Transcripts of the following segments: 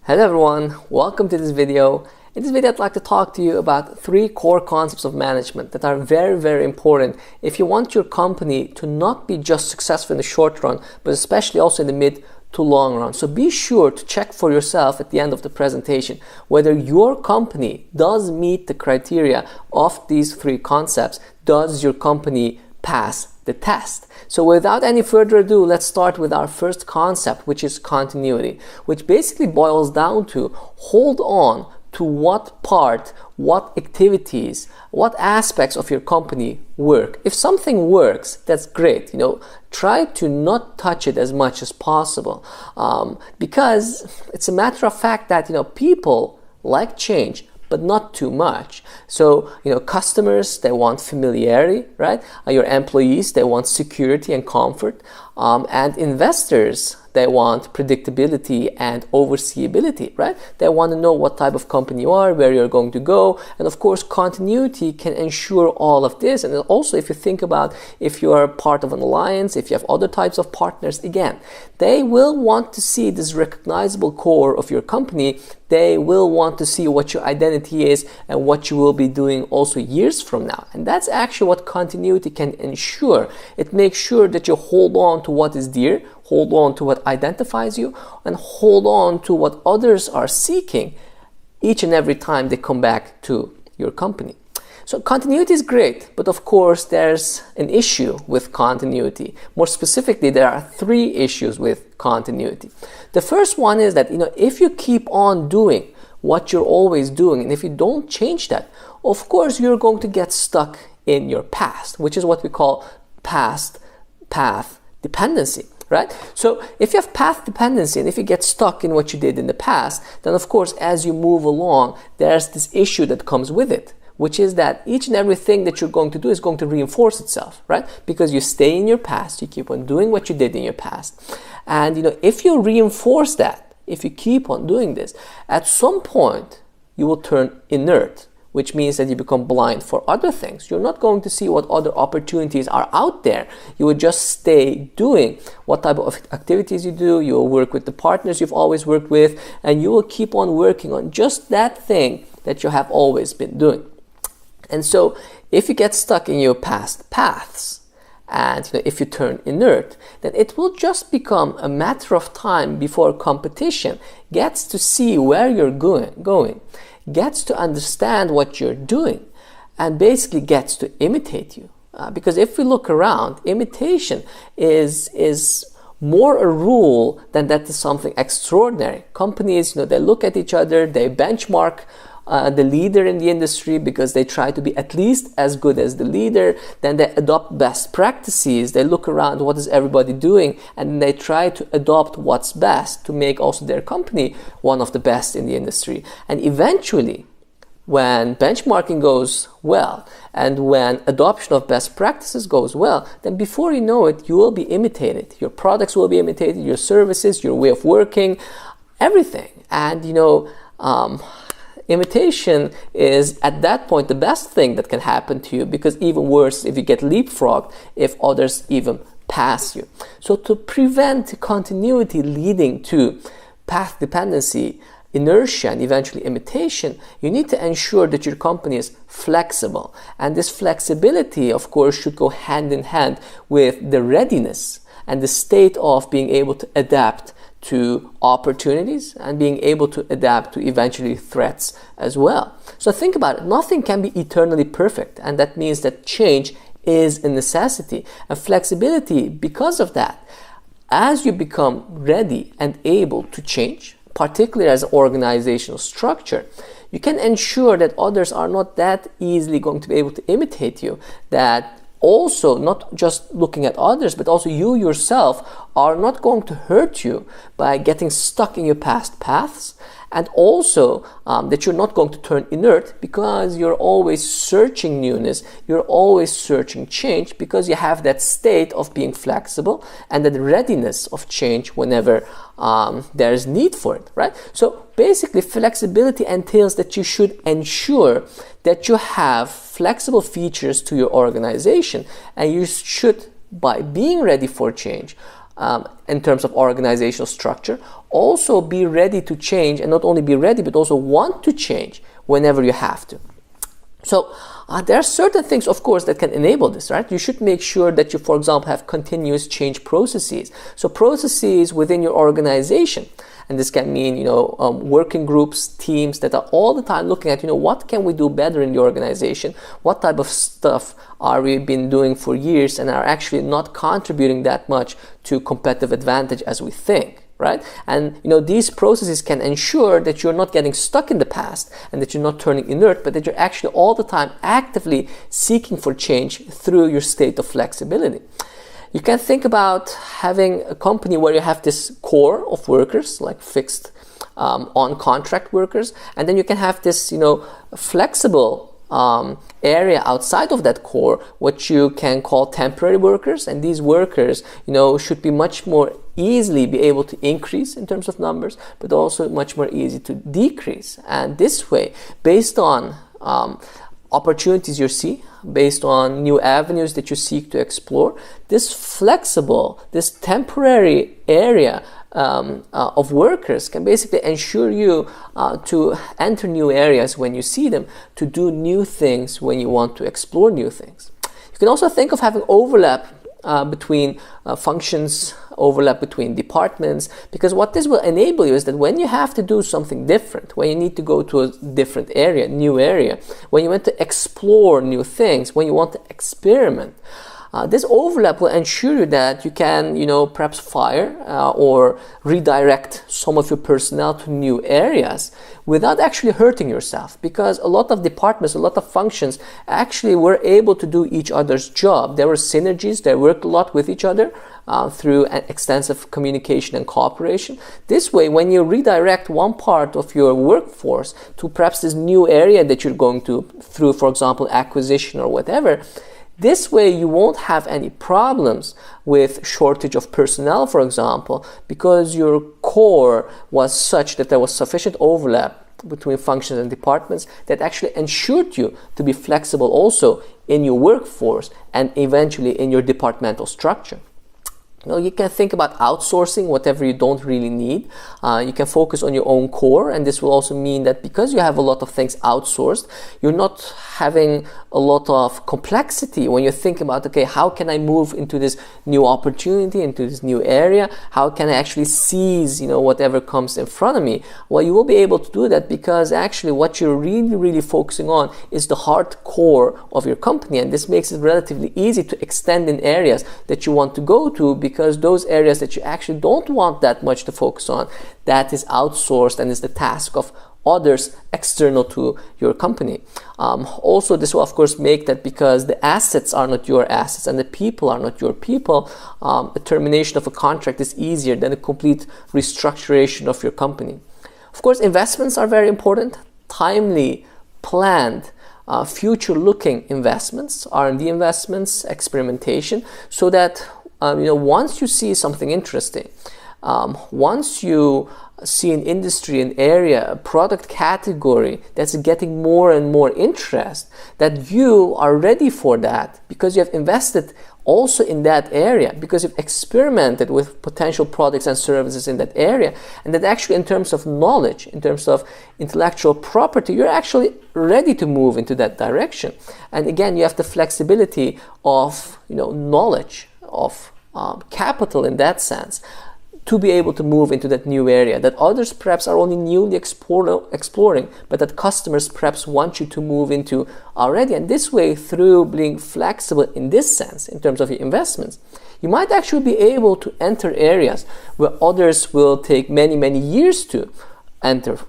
Hello everyone, welcome to this video. In this video I'd like to talk to you about three core concepts of management that are very important if you want your company to not be just successful in the short run, but especially also in the mid to long run. So be sure to check for yourself at the end of the presentation whether your company does meet the criteria of these three concepts. Does your company pass the test? So without any further ado, let's start with our first concept, which is continuity, which basically boils down to hold on to what part, what activities, what aspects of your company work. If something works, that's great. Try to not touch it as much as possible, because it's a matter of fact that people like change, but not too much. So, customers, they want familiarity, right? Your employees, they want security and comfort. And investors, they want predictability and overseeability, right? They want to know what type of company you are, where you're going to go. And of course, continuity can ensure all of this. And also, if you think about if you are part of an alliance, if you have other types of partners, again, they will want to see this recognizable core of your company. They will want to see what your identity is and what you will be doing also years from now. And that's actually what continuity can ensure. It makes sure that you hold on to what is dear, hold on to what identifies you, and hold on to what others are seeking each and every time they come back to your company. So continuity is great, but of course there's an issue with continuity. More specifically, there are three issues with continuity. The first one is that if you keep on doing what you're always doing, and if you don't change that, of course you're going to get stuck in your past, which is what we call past path dependency. Right? So if you have path dependency and if you get stuck in what you did in the past, then of course as you move along, there's this issue that comes with it, which is that each and everything that you're going to do is going to reinforce itself, right? Because you stay in your past, you keep on doing what you did in your past. And if you reinforce that, if you keep on doing this, at some point you will turn inert, which means that you become blind for other things. You're not going to see what other opportunities are out there. You will just stay doing what type of activities you do. You will work with the partners you've always worked with, and you will keep on working on just that thing that you have always been doing. And so if you get stuck in your past paths, and if you turn inert, then it will just become a matter of time before competition gets to see where you're going, gets to understand what you're doing, and basically gets to imitate you. Because if we look around, imitation is more a rule than that is something extraordinary. Companies, they look at each other, they benchmark the leader in the industry because they try to be at least as good as the leader. Then they adopt best practices. They look around, what is everybody doing, and they try to adopt what's best to make also their company one of the best in the industry. And eventually, when benchmarking goes well and when adoption of best practices goes well, then before you know it, you will be imitated. Your products will be imitated, your services, your way of working, everything. And imitation is at that point the best thing that can happen to you, because even worse if you get leapfrogged, if others even pass you. So to prevent continuity leading to path dependency, inertia, and eventually imitation, you need to ensure that your company is flexible. And this flexibility, of course, should go hand in hand with the readiness and the state of being able to adapt to opportunities and being able to adapt to eventually threats as well. So think about it. Nothing can be eternally perfect, and that means that change is a necessity. And flexibility, because of that, as you become ready and able to change, particularly as an organizational structure, you can ensure that others are not that easily going to be able to imitate you, that also not just looking at others, but also you yourself are not going to hurt you by getting stuck in your past paths, and also that you're not going to turn inert because you're always searching newness, you're always searching change, because you have that state of being flexible and that readiness of change whenever there is need for it, right? So basically, flexibility entails that you should ensure that you have flexible features to your organization, and you should, by being ready for change, in terms of organizational structure. Also be ready to change, and not only be ready, but also want to change whenever you have to. So there are certain things, of course, that can enable this, right? You should make sure that you, for example, have continuous change processes. So processes within your organization. And this can mean, working groups, teams that are all the time looking at, what can we do better in the organization? What type of stuff are we been doing for years and are actually not contributing that much to competitive advantage as we think, right? And, these processes can ensure that you're not getting stuck in the past and that you're not turning inert, but that you're actually all the time actively seeking for change through your state of flexibility. You can think about having a company where you have this core of workers, like fixed on-contract workers, and then you can have this, flexible area outside of that core, what you can call temporary workers. And these workers, should be much more easily be able to increase in terms of numbers, but also much more easy to decrease. And this way, based on opportunities you see, based on new avenues that you seek to explore, this flexible, this temporary area of workers can basically ensure you to enter new areas when you see them, to do new things when you want to explore new things. You can also think of having overlap between functions, overlap between departments, because what this will enable you is that when you have to do something different, when you need to go to a different area, new area, when you want to explore new things, when you want to experiment, this overlap will ensure you that you can, perhaps fire or redirect some of your personnel to new areas without actually hurting yourself, because a lot of departments, a lot of functions actually were able to do each other's job. There were synergies, they worked a lot with each other through an extensive communication and cooperation. This way, when you redirect one part of your workforce to perhaps this new area that you're going to through, for example, acquisition or whatever, this way you won't have any problems with shortage of personnel, for example, because your core was such that there was sufficient overlap between functions and departments that actually ensured you to be flexible also in your workforce and eventually in your departmental structure. You can think about outsourcing whatever you don't really need. You can focus on your own core, and this will also mean that because you have a lot of things outsourced, you're not having a lot of complexity when you think about, okay, how can I move into this new opportunity, into this new area? How can I actually seize, whatever comes in front of me? Well, you will be able to do that because actually what you're really, really focusing on is the hard core of your company, and this makes it relatively easy to extend in areas that you want to go to, because those areas that you actually don't want that much to focus on, that is outsourced and is the task of others external to your company. Also, this will of course make that because the assets are not your assets and the people are not your people, a termination of a contract is easier than a complete restructuration of your company. Of course, investments are very important. Timely, planned, future-looking investments, R&D investments, experimentation, so that once you see something interesting, once you see an industry, an area, a product category that's getting more and more interest, that you are ready for that because you have invested also in that area, because you've experimented with potential products and services in that area, and that actually in terms of knowledge, in terms of intellectual property, you're actually ready to move into that direction. And again, you have the flexibility of knowledge, of capital in that sense, to be able to move into that new area that others perhaps are only newly exploring, but that customers perhaps want you to move into already. And this way, through being flexible in this sense, in terms of your investments, you might actually be able to enter areas where others will take many, many years to enter.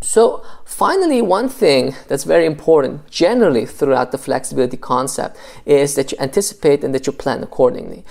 So finally, one thing that's very important generally throughout the flexibility concept is that you anticipate and that you plan accordingly.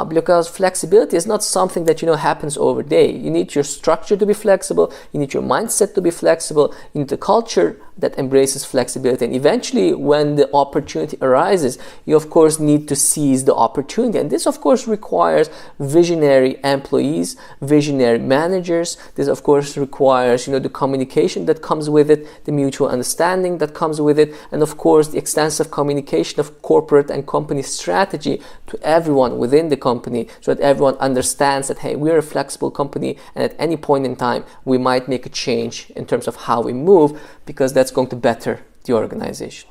Because flexibility is not something that happens over day. You need your structure to be flexible, you need your mindset to be flexible, you need a culture that embraces flexibility. And eventually, when the opportunity arises, you of course need to seize the opportunity. And this of course requires visionary employees, visionary managers. This of course requires the communication collaboration that comes with it, the mutual understanding that comes with it, and of course the extensive communication of corporate and company strategy to everyone within the company, so that everyone understands that, hey, we're a flexible company, and at any point in time we might make a change in terms of how we move, because that's going to better the organization.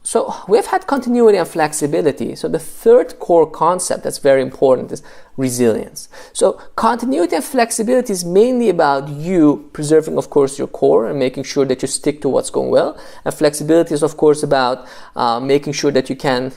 So we've had continuity and flexibility. So the third core concept that's very important is resilience. So continuity and flexibility is mainly about you preserving, of course, your core and making sure that you stick to what's going well. And flexibility is, of course, about making sure that you can,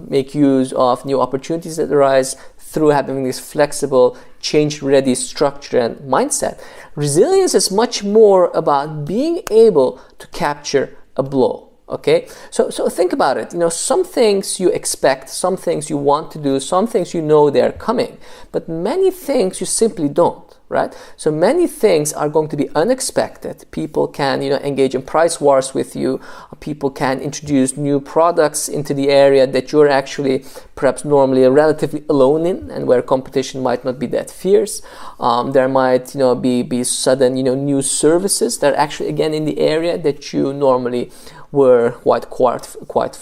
make use of new opportunities that arise through having this flexible, change-ready structure and mindset. Resilience is much more about being able to capture a blow. Okay, so think about it. Some things you expect, some things you want to do, some things they're coming, but many things you simply don't, right? So many things are going to be unexpected. People can, engage in price wars with you. People can introduce new products into the area that you're actually perhaps normally relatively alone in, and where competition might not be that fierce. There might, be sudden, new services that are actually, again, in the area that you normally were quite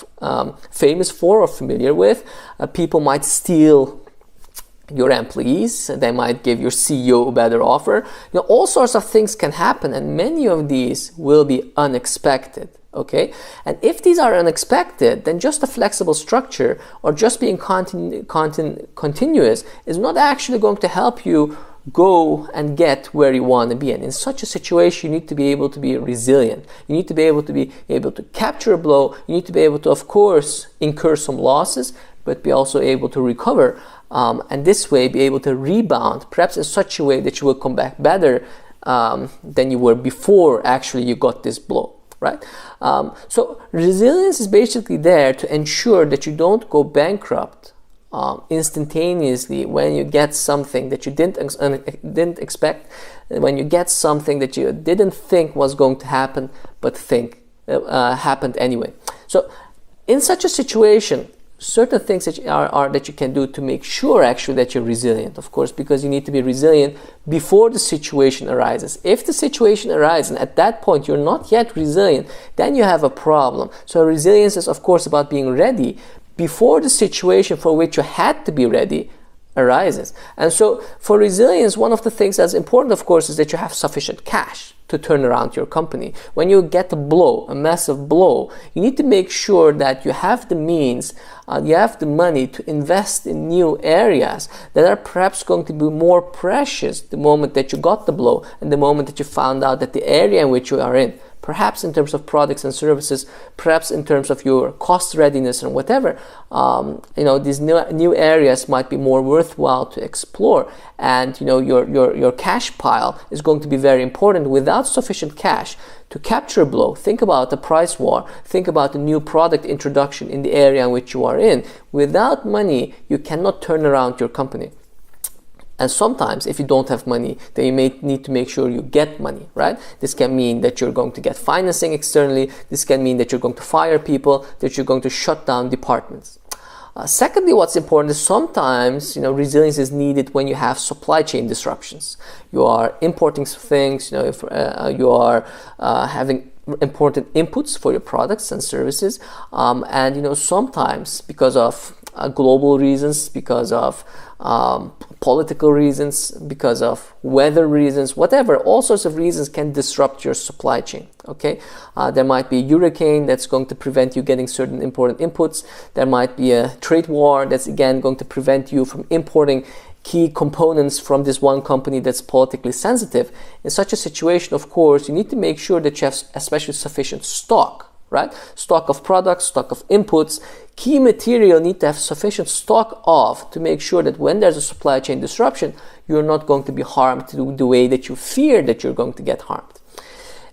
famous for or familiar with. People might steal your employees. They might give your CEO a better offer. All sorts of things can happen, and many of these will be unexpected. Okay, and if these are unexpected, then just a flexible structure or just being continuous is not actually going to help you go and get where you want to be. And in such a situation, you need to be able to be resilient. You need to be able to capture a blow. You need to be able to, of course, incur some losses, but be also able to recover, and this way be able to rebound, perhaps in such a way that you will come back better than you were before actually you got this blow. Right? So resilience is basically there to ensure that you don't go bankrupt instantaneously when you get something that you didn't expect, when you get something that you didn't think was going to happen, but happened anyway. So in such a situation, certain things that that you can do to make sure actually that you're resilient, of course, because you need to be resilient before the situation arises. If the situation arises and at that point you're not yet resilient, then you have a problem. So resilience is, of course, about being ready before the situation for which you had to be ready arises. And so for resilience, one of the things that's important, of course, is that you have sufficient cash to turn around your company. When you get a blow, a massive blow, you need to make sure that you have the means, you have the money to invest in new areas that are perhaps going to be more precious the moment that you got the blow and the moment that you found out that the area in which you are in, perhaps in terms of products and services, perhaps in terms of your cost readiness and whatever, these new areas might be more worthwhile to explore. And your cash pile is going to be very important. Without sufficient cash to capture a blow, think about the price war, think about the new product introduction in the area in which you are in. Without money, you cannot turn around your company. And sometimes, if you don't have money, then you may need to make sure you get money, right? This can mean that you're going to get financing externally. This can mean that you're going to fire people, that you're going to shut down departments. Secondly, what's important is sometimes, resilience is needed when you have supply chain disruptions. You are importing things, if you are having important inputs for your products and services, and sometimes because of global reasons, because of political reasons, because of weather reasons, whatever, all sorts of reasons can disrupt your supply chain. Okay, there might be a hurricane that's going to prevent you getting certain important inputs. There might be a trade war that's again going to prevent you from importing key components from this one company that's politically sensitive. In such a situation, of course, you need to make sure that you have especially sufficient stock, right? Stock of products, stock of inputs. Key material need to have sufficient stock of to make sure that when there's a supply chain disruption, you're not going to be harmed the way that you fear that you're going to get harmed.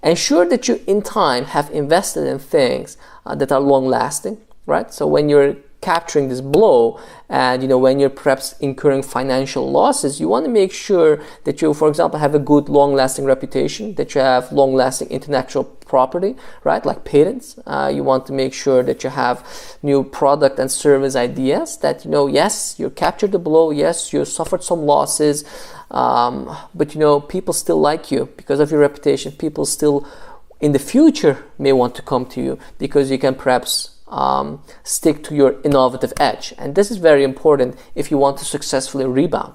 Ensure that you, in time, have invested in things that are long-lasting, right? So when you're capturing this blow, and when you're perhaps incurring financial losses, you want to make sure that you, for example, have a good long-lasting reputation, that you have long-lasting intellectual property, right, like patents. You want to make sure that you have new product and service ideas, that yes, you captured the blow, yes, you suffered some losses, but people still like you because of your reputation. People still in the future may want to come to you because you can perhaps stick to your innovative edge. And this is very important if you want to successfully rebound.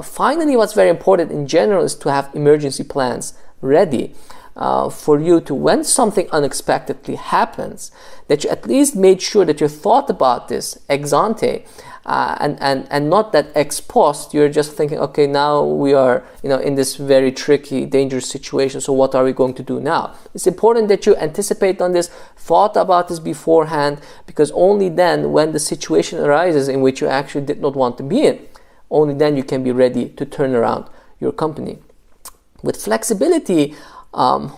Finally, what's very important in general is to have emergency plans ready for you to, when something unexpectedly happens, that you at least made sure that you thought about this ex ante, and not that ex post you're just thinking, okay, now we are in this very tricky, dangerous situation, so what are we going to do now? It's important that you anticipate on this, thought about this beforehand, because only then, when the situation arises in which you actually did not want to be in, only then you can be ready to turn around your company. With flexibility,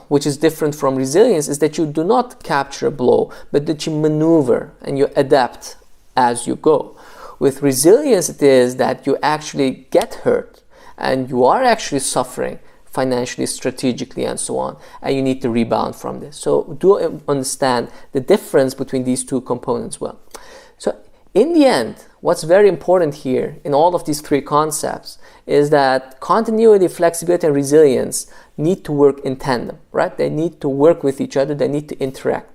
which is different from resilience, is that you do not capture a blow, but that you maneuver and you adapt as you go. With resilience, it is that you actually get hurt and you are actually suffering financially, strategically, and so on, and you need to rebound from this. So do understand the difference between these two components well. So in the end, what's very important here in all of these three concepts is that continuity, flexibility, and resilience need to work in tandem, right? They need to work with each other. They need to interact.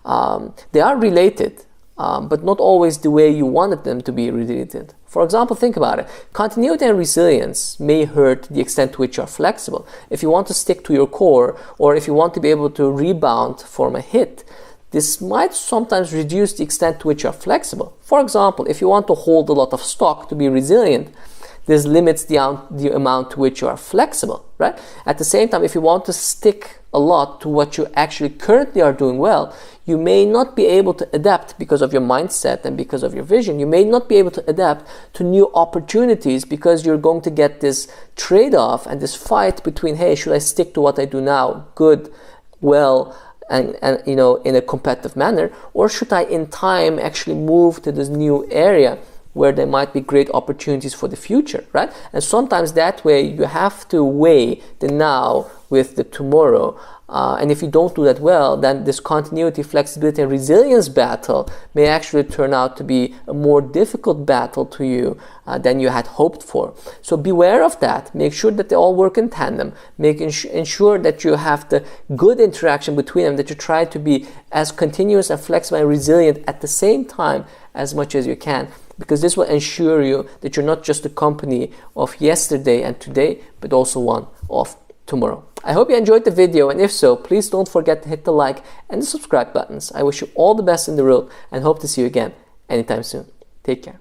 They are related, but not always the way you wanted them to be related. For example, think about it. Continuity and resilience may hurt the extent to which you are flexible. If you want to stick to your core, or if you want to be able to rebound from a hit, this might sometimes reduce the extent to which you are flexible. For example, if you want to hold a lot of stock to be resilient, this limits the amount to which you are flexible, right? At the same time, if you want to stick a lot to what you actually currently are doing well, you may not be able to adapt because of your mindset and because of your vision. You may not be able to adapt to new opportunities because you're going to get this trade-off and this fight between, hey, should I stick to what I do now, good, well, and in a competitive manner, or should I in time actually move to this new area where there might be great opportunities for the future, right? And sometimes that way you have to weigh the now with the tomorrow. And if you don't do that well, then this continuity, flexibility, and resilience battle may actually turn out to be a more difficult battle to you than you had hoped for. So beware of that. Make sure that they all work in tandem. Ensure that you have the good interaction between them, that you try to be as continuous and flexible and resilient at the same time as much as you can, because this will ensure you that you're not just a company of yesterday and today, but also one of tomorrow. I hope you enjoyed the video, and if so, please don't forget to hit the like and the subscribe buttons. I wish you all the best in the world and hope to see you again anytime soon. Take care.